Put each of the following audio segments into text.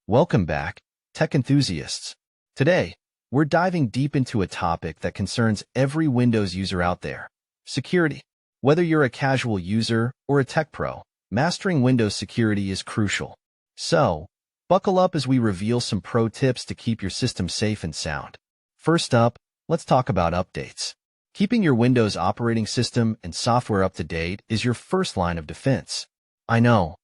Welcome back, tech enthusiasts. Today, we're diving deep into a topic that concerns every Windows user out there: security. Whether you're a casual user or a tech pro, mastering Windows security is crucial. So, buckle up as we reveal some pro tips to keep your system safe and sound. First up, let's talk about updates. Keeping your Windows operating system and software up to date is your first line of defense. I know.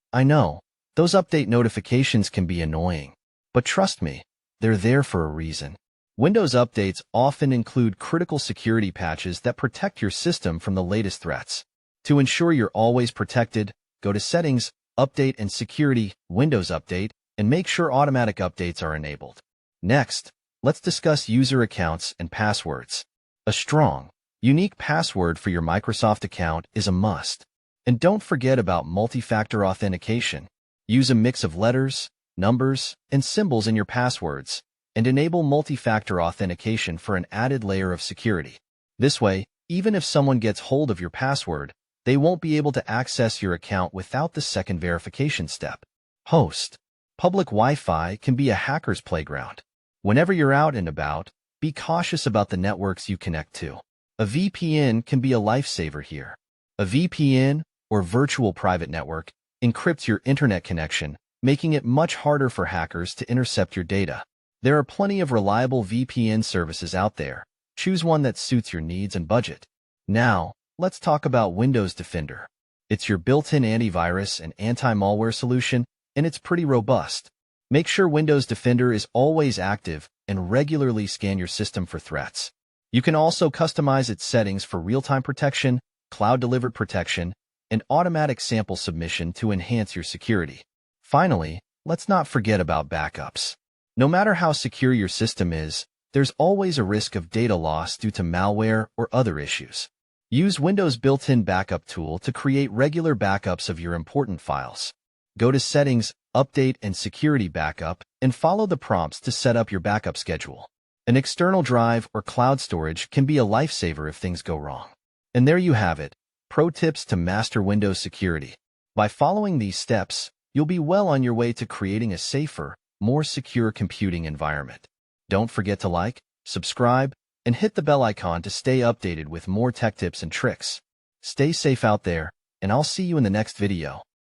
Those update notifications can be annoying. But trust me, they're there for a reason. Windows updates often include critical security patches that protect your system from the latest threats. To ensure you're always protected, go to Settings, Update and Security, Windows Update, and make sure automatic updates are enabled. Next, let's discuss user accounts and passwords. A strong, unique password for your Microsoft account is a must. And don't forget about multi-factor authentication. Use a mix of letters, numbers, and symbols in your passwords, and enable multi-factor authentication for an added layer of security. This way, even if someone gets hold of your password, they won't be able to access your account without the second verification step. Host. Public Wi-Fi can be a hacker's playground. Whenever you're out and about, be cautious about the networks you connect to. A VPN can be a lifesaver here. A VPN, or virtual private network, encrypts your internet connection, making it much harder for hackers to intercept your data. There are plenty of reliable VPN services out there. Choose one that suits your needs and budget. Now, let's talk about Windows Defender. It's your built-in antivirus and anti-malware solution, and it's pretty robust. Make sure Windows Defender is always active and regularly scan your system for threats. You can also customize its settings for real-time protection, cloud-delivered protection, and automatic sample submission to enhance your security. Finally, let's not forget about backups. No matter how secure your system is, there's always a risk of data loss due to malware or other issues. Use Windows' built-in backup tool to create regular backups of your important files. Go to Settings, Update and Security Backup, and follow the prompts to set up your backup schedule. An external drive or cloud storage can be a lifesaver if things go wrong. And there you have it. Pro tips to master Windows security. By following these steps, you'll be well on your way to creating a safer, more secure computing environment. Don't forget to like, subscribe, and hit the bell icon to stay updated with more tech tips and tricks. Stay safe out there, and I'll see you in the next video.